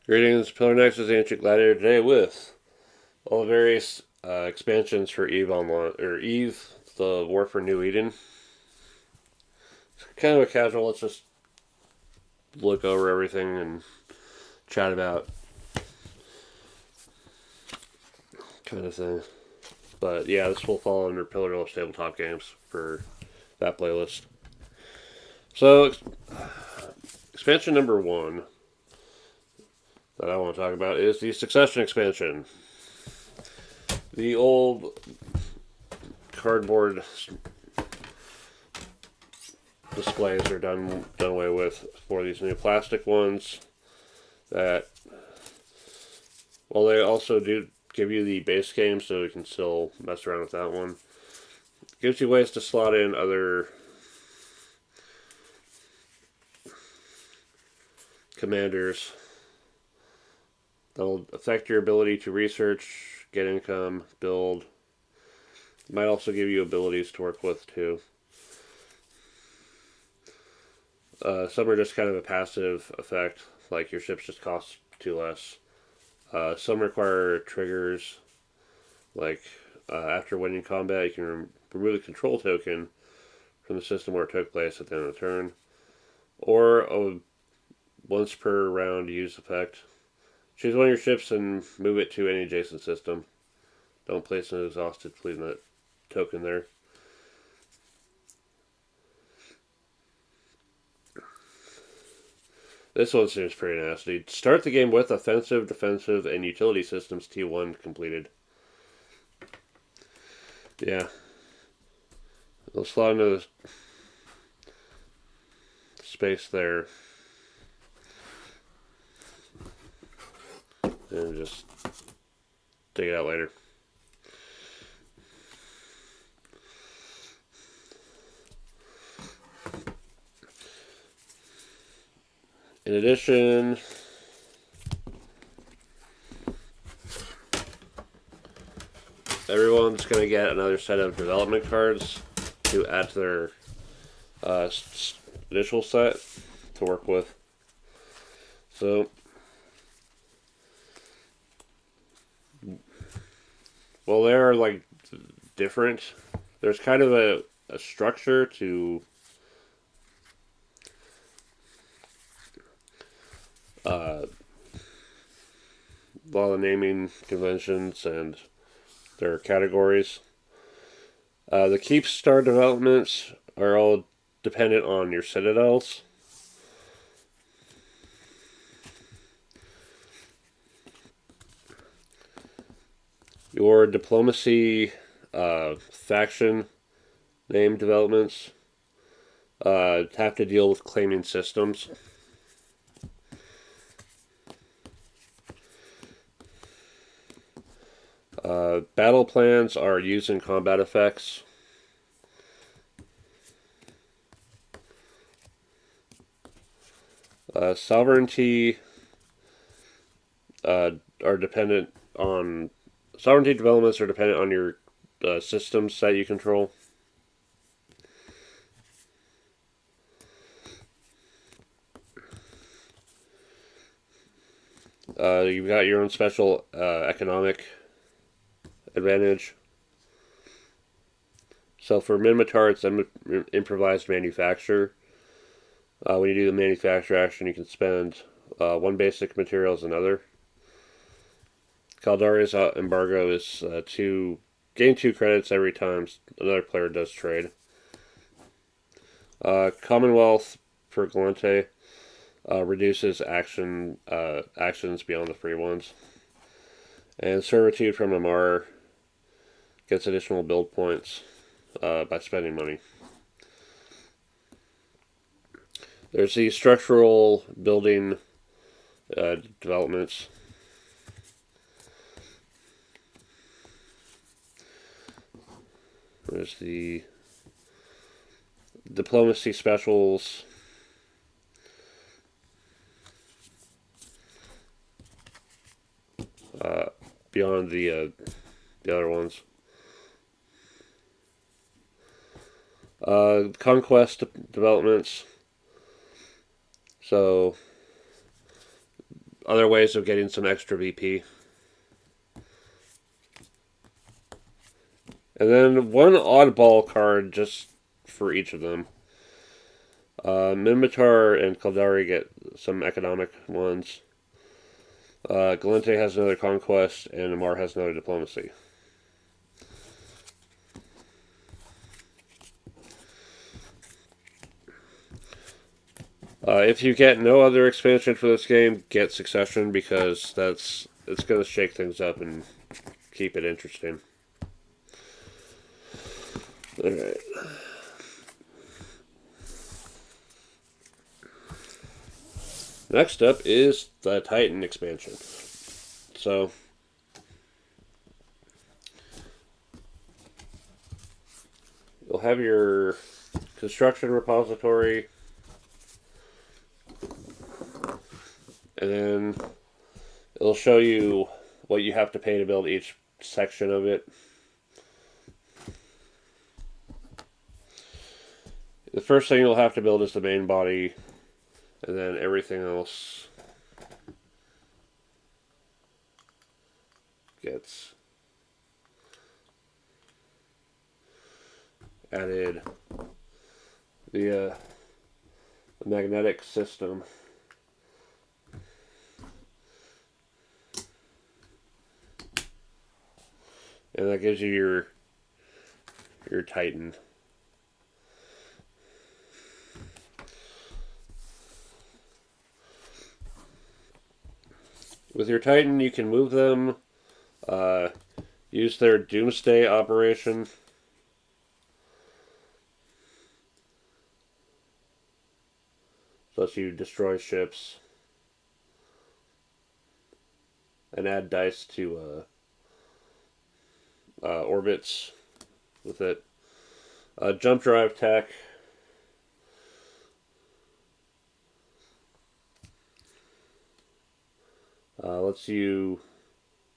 Greetings, Pillar Next is Ancient Gladiator today with all the various expansions for Eve Online or Eve, the War for New Eden. It's kind of a casual. Let's just look over everything and chat about kind of thing. But yeah, this will fall under Pillar Village Tabletop Games for that playlist. So expansion number one that I want to talk about is the Succession expansion. The old cardboard displays are done away with for these new plastic ones. That, well, they also do give you the base game, so you can still mess around with that one. Gives you ways to slot in other commanders that'll affect your ability to research, get income, build. Might also give you abilities to work with too. Some are just kind of a passive effect, like your ships just cost 2 less. Some require triggers, like after winning combat, you can remove a control token from the system where it took place at the end of the turn, or a once per round use effect. Choose one of your ships and move it to any adjacent system. Don't place an exhausted fleet in that token there. This one seems pretty nasty. Start the game with offensive, defensive, and utility systems T1 completed. Yeah. Let's slide into the space there. And just take it out later. In addition, everyone's going to get another set of development cards to add to their initial set to work with. So, well, they're like different. There's kind of a structure to a lot of naming conventions and their categories. The Keep Star developments are all dependent on your citadels. Your diplomacy faction name developments have to deal with claiming systems. Battle plans are used in combat effects. Sovereignty are dependent on sovereignty developments are dependent on your systems that you control. You've got your own special economic advantage. So for Minotaur, it's an improvised manufacture. When you do the manufacture action, you can spend one basic material as another. Caldaria's embargo is to gain 2 credits every time another player does trade. Commonwealth for Galante reduces actions beyond the free ones. And Servitude from Amar gets additional build points by spending money. There's the structural building developments. There's the diplomacy specials. Beyond the other ones. Conquest developments. So other ways of getting some extra VP. And then one oddball card just for each of them. Minmatar and Kaldari get some economic ones. Galente has another conquest, and Amar has another diplomacy. If you get no other expansion for this game, get Succession, because it's going to shake things up and keep it interesting. Alright. Next up is the Titan expansion. So, you'll have your construction repository, and then it'll show you what you have to pay to build each section of it. The first thing you'll have to build is the main body, and then everything else gets added via the magnetic system. And that gives you your Titan. With your Titan, you can move them, use their Doomsday operation. So lets you destroy ships. And add dice to orbits with it. Jump drive tech. Lets you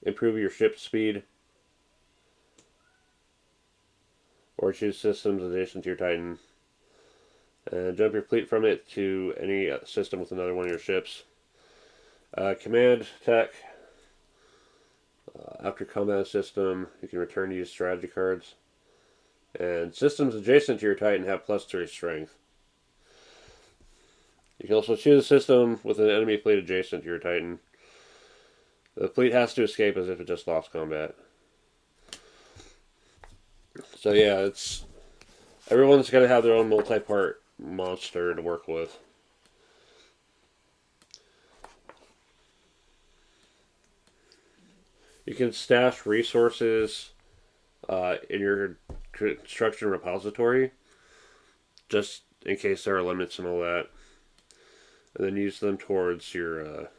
improve your ship speed, or choose systems adjacent to your Titan, and jump your fleet from it to any system with another one of your ships. Command tech. After combat system, you can return to use strategy cards. And systems adjacent to your Titan have +3 strength. You can also choose a system with an enemy fleet adjacent to your Titan. The fleet has to escape as if it just lost combat. So yeah, everyone's going to have their own multi-part monster to work with. You can stash resources in your construction repository, just in case there are limits and all that, and then use them towards your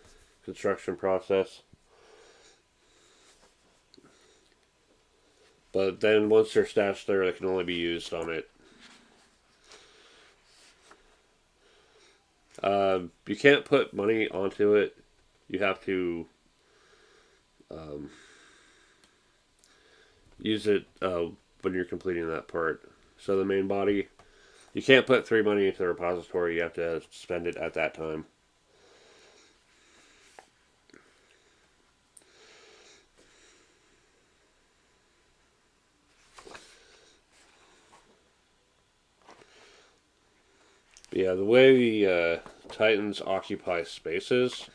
construction process. But then once they're stashed there, they can only be used on it. You can't put money onto it. You have to use it when you're completing that part. So the main body, you can't put 3 money into the repository. You have to spend it at that time. Yeah, the way the Titans occupy spaces.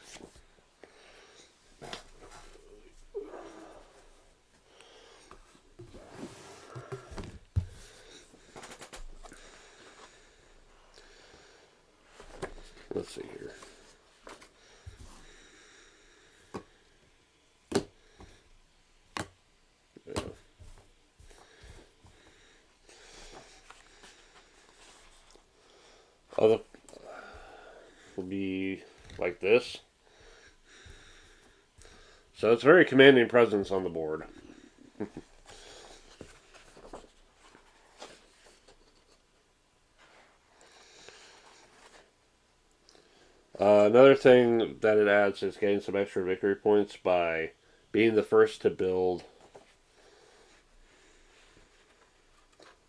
Let's see here. Yeah. Other will be like this. So it's very commanding presence on the board. Another thing that it adds is getting some extra victory points by being the first to build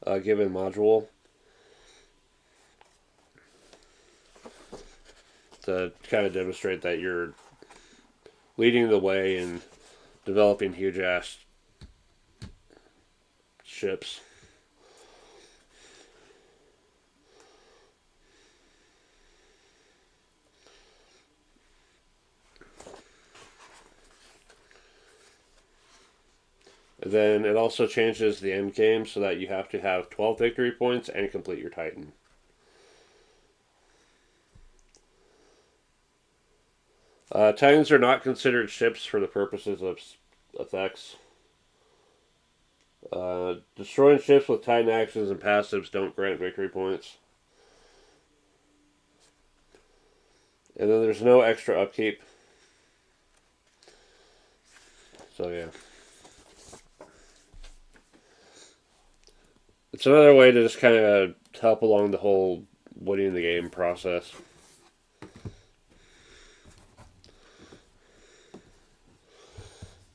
a given module, to kind of demonstrate that you're leading the way in developing huge ass ships. And then it also changes the end game so that you have to have 12 victory points and complete your Titan. Titans are not considered ships for the purposes of effects. Destroying ships with Titan actions and passives don't grant victory points. And then there's no extra upkeep. So yeah. It's another way to just kind of help along the whole winning the game process.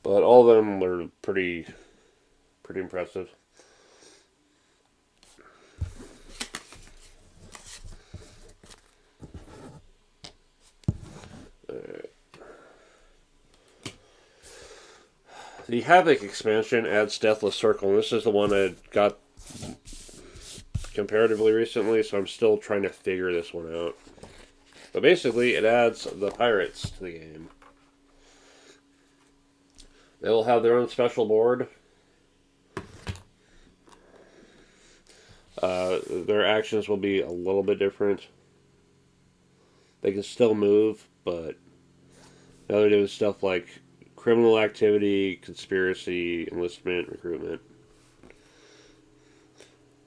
But all of them are pretty impressive. The Havoc expansion adds Deathless Circle, and this is the one I got comparatively recently, so I'm still trying to figure this one out. But basically, it adds the pirates to the game. They will have their own special board. Their actions will be a little bit different. They can still move, but now they're doing stuff like criminal activity, conspiracy, enlistment, recruitment.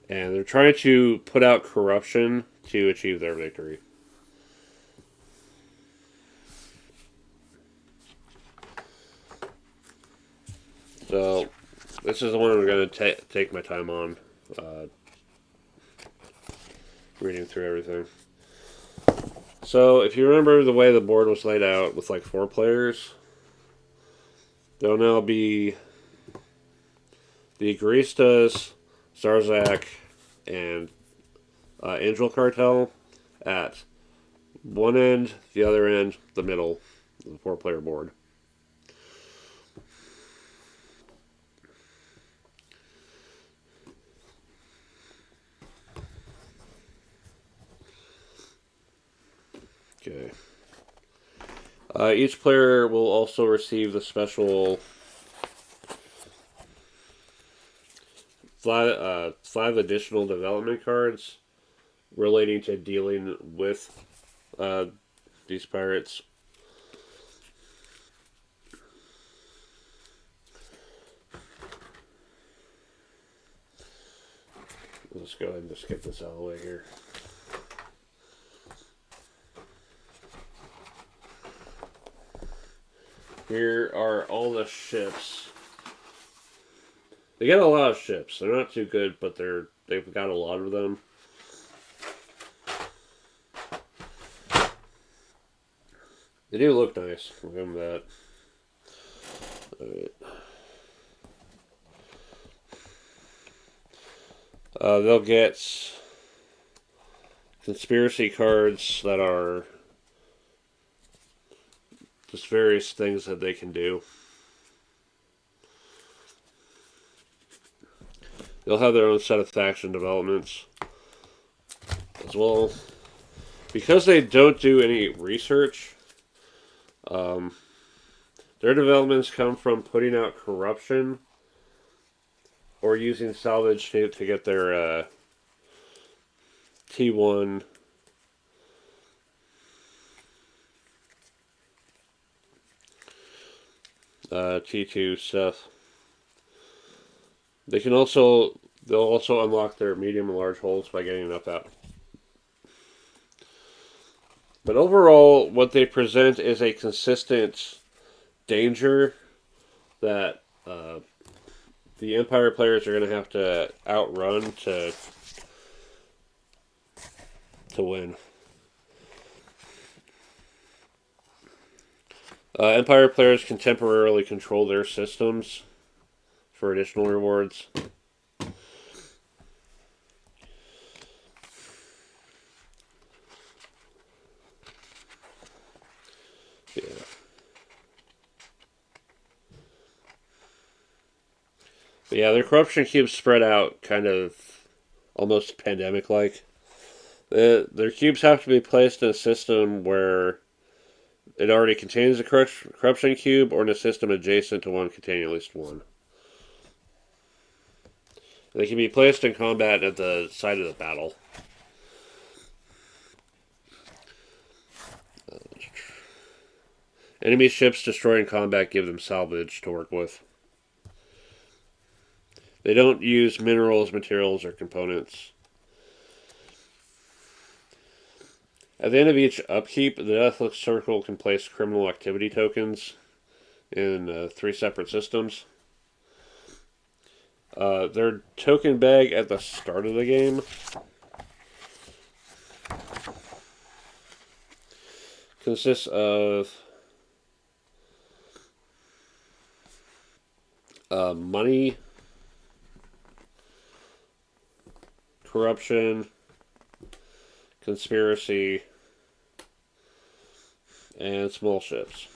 And they're trying to put out corruption to achieve their victory. So, this is the one I'm going to take my time on, reading through everything. So, if you remember the way the board was laid out with like 4 players, there'll now be the Agristas, Zarzak, and Angel Cartel at one end, the other end, the middle, the 4-player board. Okay. Each player will also receive the special 5 additional development cards relating to dealing with these pirates. Let's go ahead and just get this out of the way here. Here are all the ships. They got a lot of ships. They're not too good, but they've got a lot of them. They do look nice. I'll give them that. Alright. They'll get conspiracy cards that are just various things that they can do. They'll have their own set of faction developments as well. Because they don't do any research, their developments come from putting out corruption or using salvage to get their T1 T2 stuff. They'll also unlock their medium and large holds by getting enough out. But overall, what they present is a consistent danger that the Empire players are going to have to outrun to win. Empire players can temporarily control their systems for additional rewards. Yeah. But yeah, their corruption cubes spread out kind of almost pandemic-like. Their cubes have to be placed in a system where it already contains a corruption cube, or in a system adjacent to one containing at least one. They can be placed in combat at the site of the battle. Enemy ships destroyed in combat give them salvage to work with. They don't use minerals, materials, or components. At the end of each upkeep, the Deathless Circle can place criminal activity tokens in 3 separate systems. Their token bag at the start of the game consists of money, corruption, conspiracy, and small ships.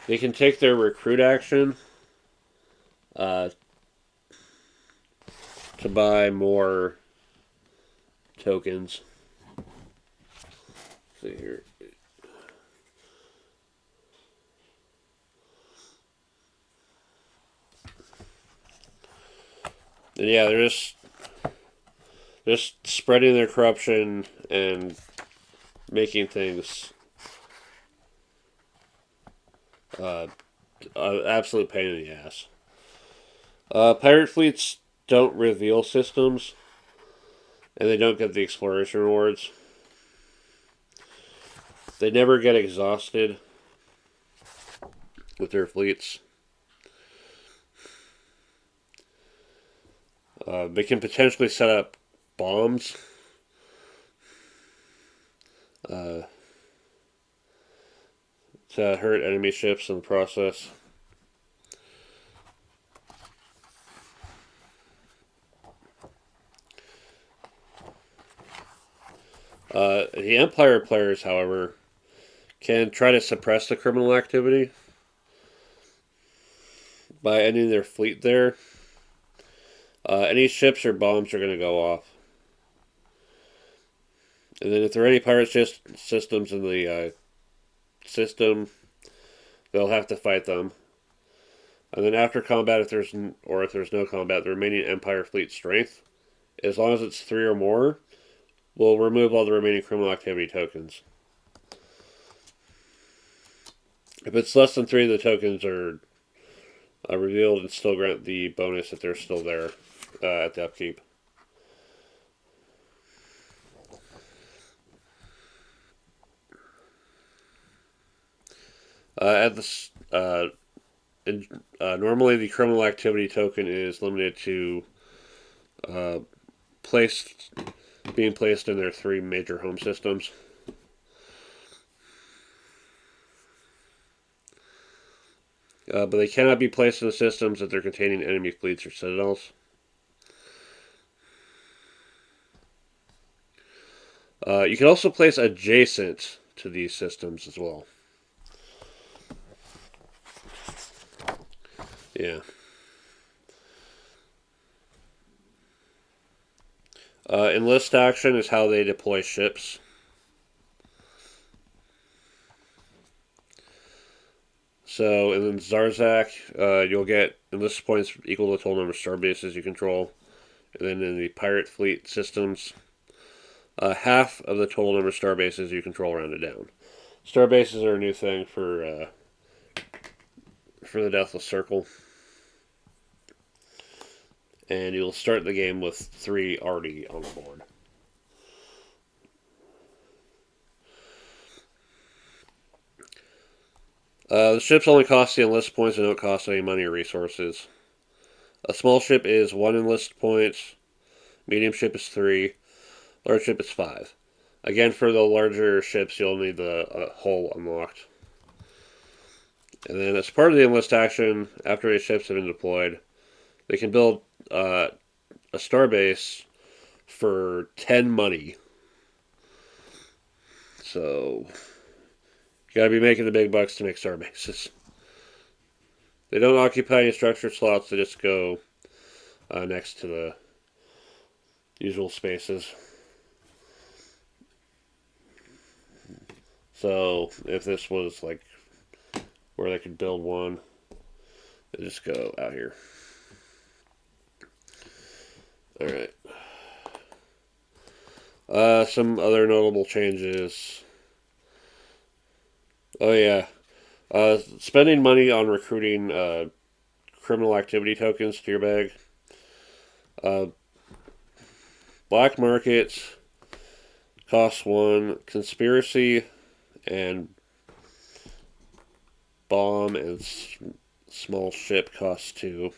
They can take their recruit action to buy more tokens. Let's see here. And yeah, they're just spreading their corruption and making things absolute pain in the ass. Pirate fleets don't reveal systems, and they don't get the exploration rewards. They never get exhausted with their fleets. They can potentially set up bombs. To hurt enemy ships in the process. The Empire players, however, can try to suppress the criminal activity by ending their fleet there. Any ships or bombs are going to go off. And then if there are any pirate systems in the system, they'll have to fight them. And then after combat, if there's no combat, the remaining Empire fleet strength, as long as it's 3 or more, will remove all the remaining criminal activity tokens. If it's less than 3, the tokens are revealed and still grant the bonus if they're still there at the upkeep. Normally the criminal activity token is limited to being placed in their 3 major home systems. But they cannot be placed in the systems that they're containing enemy fleets or citadels. You can also place adjacent to these systems as well. Yeah. Enlist action is how they deploy ships. So, and then Zarzak, you'll get enlist points equal to the total number of star bases you control. And then in the pirate fleet systems, half of the total number of star bases you control rounded down. Star bases are a new thing for the Deathless Circle. And you'll start the game with 3 already on the board. The ships only cost the enlist points and don't cost any money or resources. A small ship is 1 enlist points, medium ship is 3, large ship is 5. Again, for the larger ships, you'll need the hull unlocked. And then as part of the enlist action, after these ships have been deployed, they can build a starbase for 10 money. So, you gotta be making the big bucks to make star bases. They don't occupy any structure slots, they just go next to the usual spaces. So, if this was like where they could build one, they just go out here. Alright. Some other notable changes. Oh, yeah. Spending money on recruiting criminal activity tokens to your bag. Black markets costs 1. Conspiracy and bomb and small ship costs 2.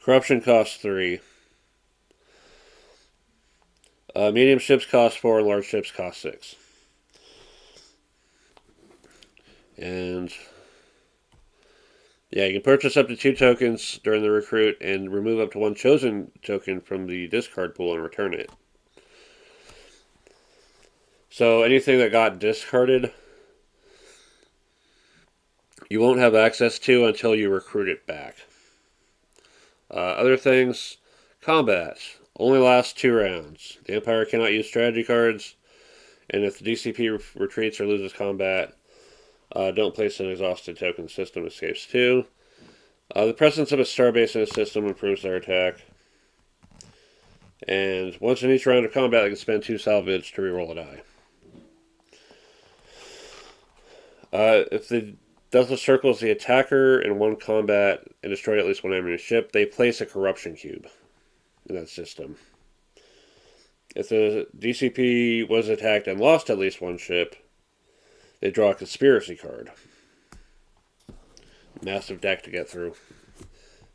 Corruption costs 3. Medium ships cost 4 and large ships cost 6. And yeah, you can purchase up to 2 tokens during the recruit and remove up to 1 chosen token from the discard pool and return it. So anything that got discarded, you won't have access to until you recruit it back. Other things, combat only lasts 2 rounds. The Empire cannot use strategy cards, and if the DCP retreats or loses combat, don't place an exhausted token. System escapes 2. The presence of a starbase in a system improves their attack. And once in each round of combat, they can spend 2 salvage to reroll a die. If the Deathless circles the attacker in 1 combat and destroy at least 1 enemy ship, they place a corruption cube in that system. If the DCP was attacked and lost at least 1 ship, they draw a conspiracy card. Massive deck to get through.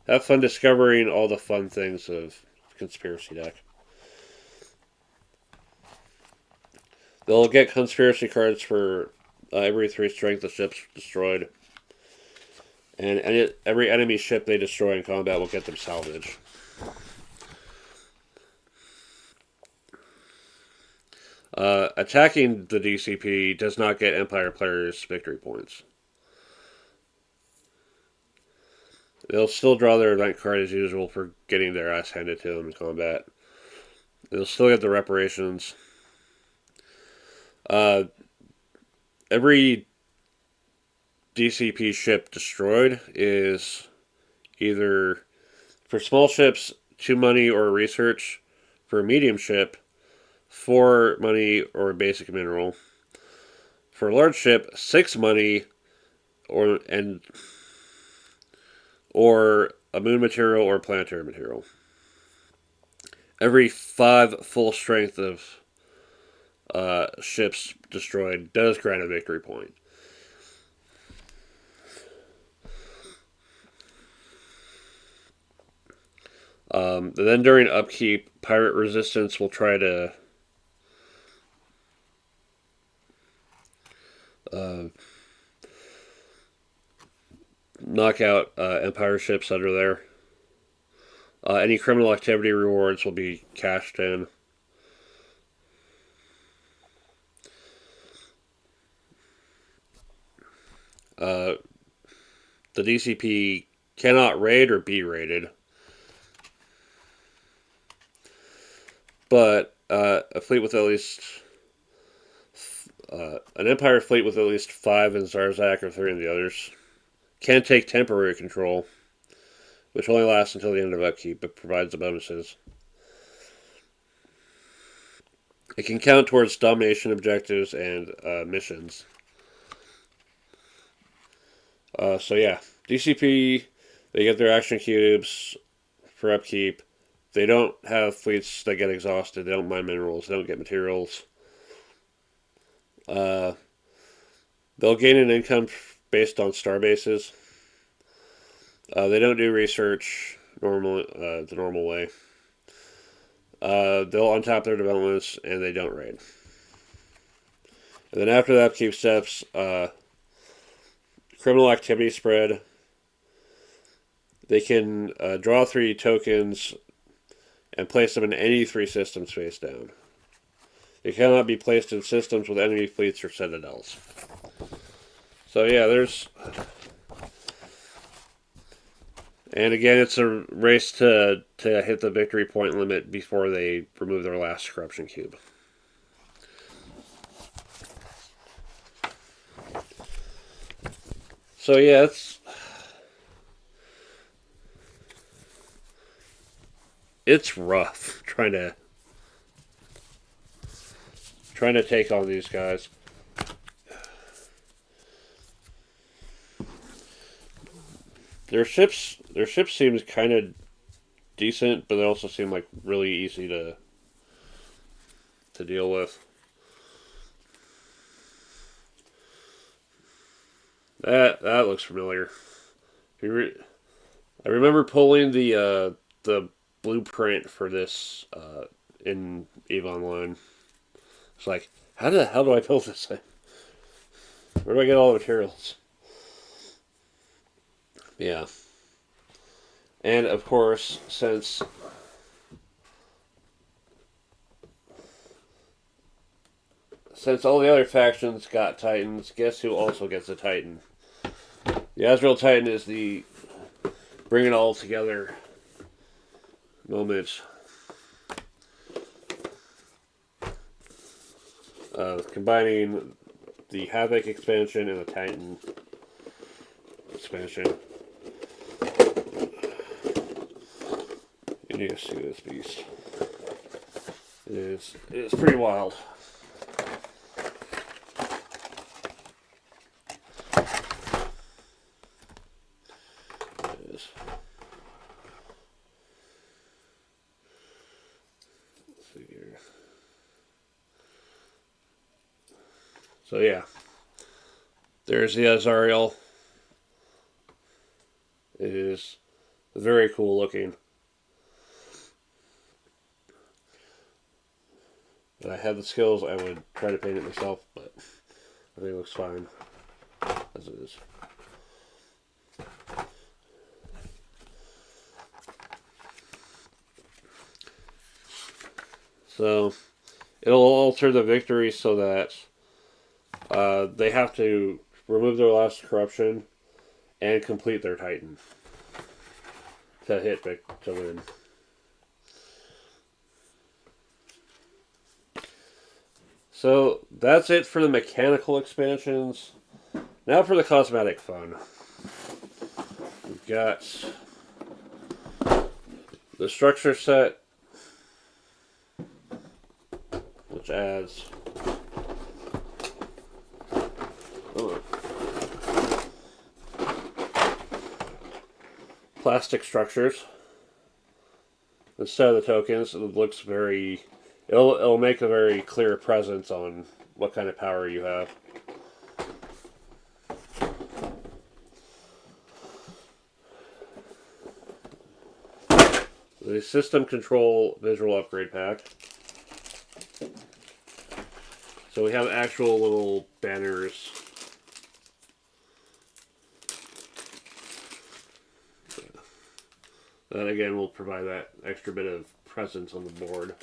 Have fun discovering all the fun things of conspiracy deck. They'll get conspiracy cards for every 3 strength of ships destroyed. And every enemy ship they destroy in combat will get them salvage. Attacking the DCP does not get Empire players victory points. They'll still draw their event card as usual for getting their ass handed to them in combat. They'll still get the reparations. Every DCP ship destroyed is either, for small ships, 2 money or research. For a medium ship, 4 money or a basic mineral. For a large ship, 6 money or a moon material or planetary material. Every 5 full strength of ships destroyed does grant a victory point. Then during upkeep, Pirate Resistance will try to knock out Empire ships under there. Any criminal activity rewards will be cashed in. The DCP cannot raid or be raided. But a fleet with at least an Empire fleet with at least 5 in Zarzak or 3 in the others can take temporary control, which only lasts until the end of upkeep, but provides the bonuses. It can count towards domination objectives and missions. So yeah, DCP, they get their action cubes for upkeep. They don't have fleets that get exhausted. They don't mine minerals. They don't get materials. They'll gain an income based on star bases. They don't do research the normal way. They'll untap their developments, and they don't raid. And then after the upkeep steps, criminal activity spread. They can draw 3 tokens and place them in any 3 systems face down. It cannot be placed in systems with enemy fleets or citadels. So yeah, there's... And again, it's a race to hit the victory point limit before they remove their last corruption cube. So yeah, it's rough trying to take on these guys. Their ships seem kind of decent, but they also seem like really easy to deal with. That looks familiar. I remember pulling the blueprint for this in EVE Online. It's like, how the hell do I build this thing? Where do I get all the materials? Yeah. And of course, since all the other factions got Titans, guess who also gets a Titan? The Azrael Titan is the bring it all together moment. Combining the Havoc expansion and the Titan expansion. You need to see this beast. It is pretty wild. It is. Let's see here. So yeah, there's the Azrael. It is very cool looking. If I had the skills, I would try to paint it myself, but I think it looks fine as it is. So it'll alter the victory so that they have to remove their last corruption and complete their Titan to win. So that's it for the mechanical expansions. Now for the cosmetic fun. We've got the structure set, which adds plastic structures instead of the tokens. It looks very... It'll make a very clear presence on what kind of power you have. The System Control Visual Upgrade Pack. So we have actual little banners. That again will provide that extra bit of presence on the board.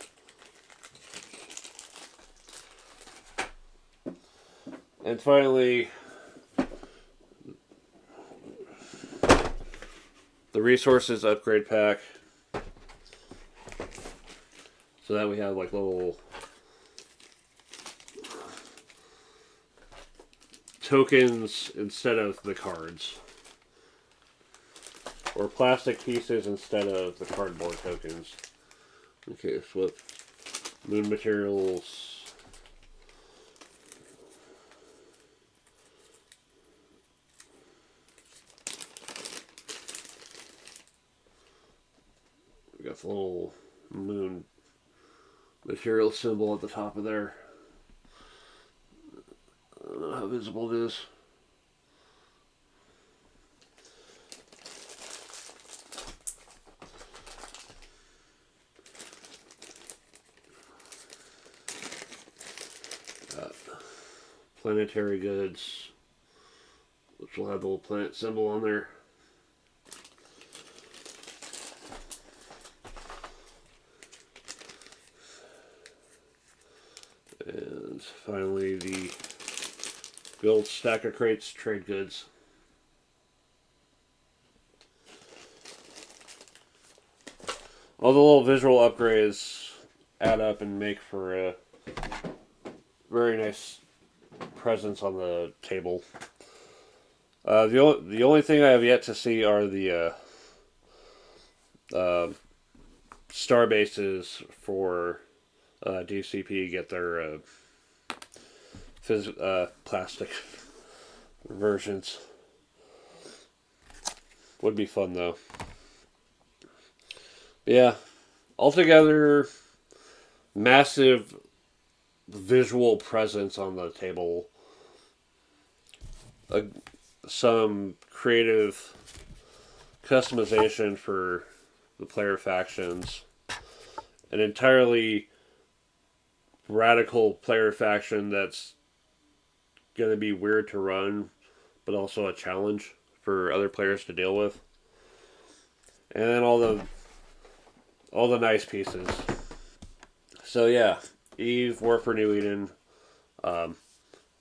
And finally, the Resources Upgrade Pack. So that we have like little tokens instead of the cards. Or plastic pieces instead of the cardboard tokens. Okay, flip. Moon materials. We got the little moon material symbol at the top of there. I don't know how visible it is. Planetary goods, which will have the little planet symbol on there. And finally, the build stack of crates, trade goods. All the little visual upgrades add up and make for a very nice presence on the table. The only thing I have yet to see are the star bases for DCP get their plastic versions. Would be fun though. But yeah, altogether, massive visual presence on the table. Some creative customization for the player factions. An entirely radical player faction that's going to be weird to run, but also a challenge for other players to deal with. And then all the nice pieces. So yeah, Eve, War for New Eden.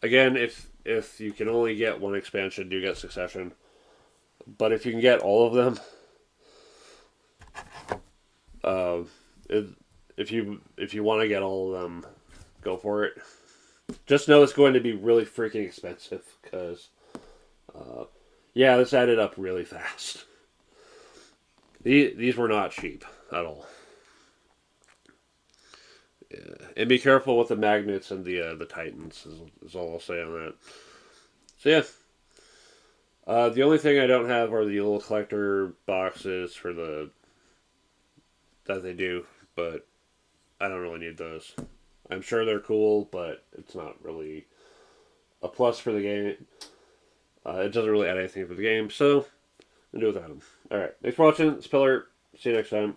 Again, if you can only get one expansion, do get Succession. But if you can get all of them, if you want to get all of them, go for it. Just know it's going to be really freaking expensive because, yeah, this added up really fast. These were not cheap at all. Yeah. And be careful with the magnets and the Titans is all I'll say on that. So yeah. The only thing I don't have are the little collector boxes for that they do, but I don't really need those. I'm sure they're cool, but it's not really a plus for the game. It doesn't really add anything for the game, so I'll do without them. Alright, thanks for watching. It's Pillar. See you next time.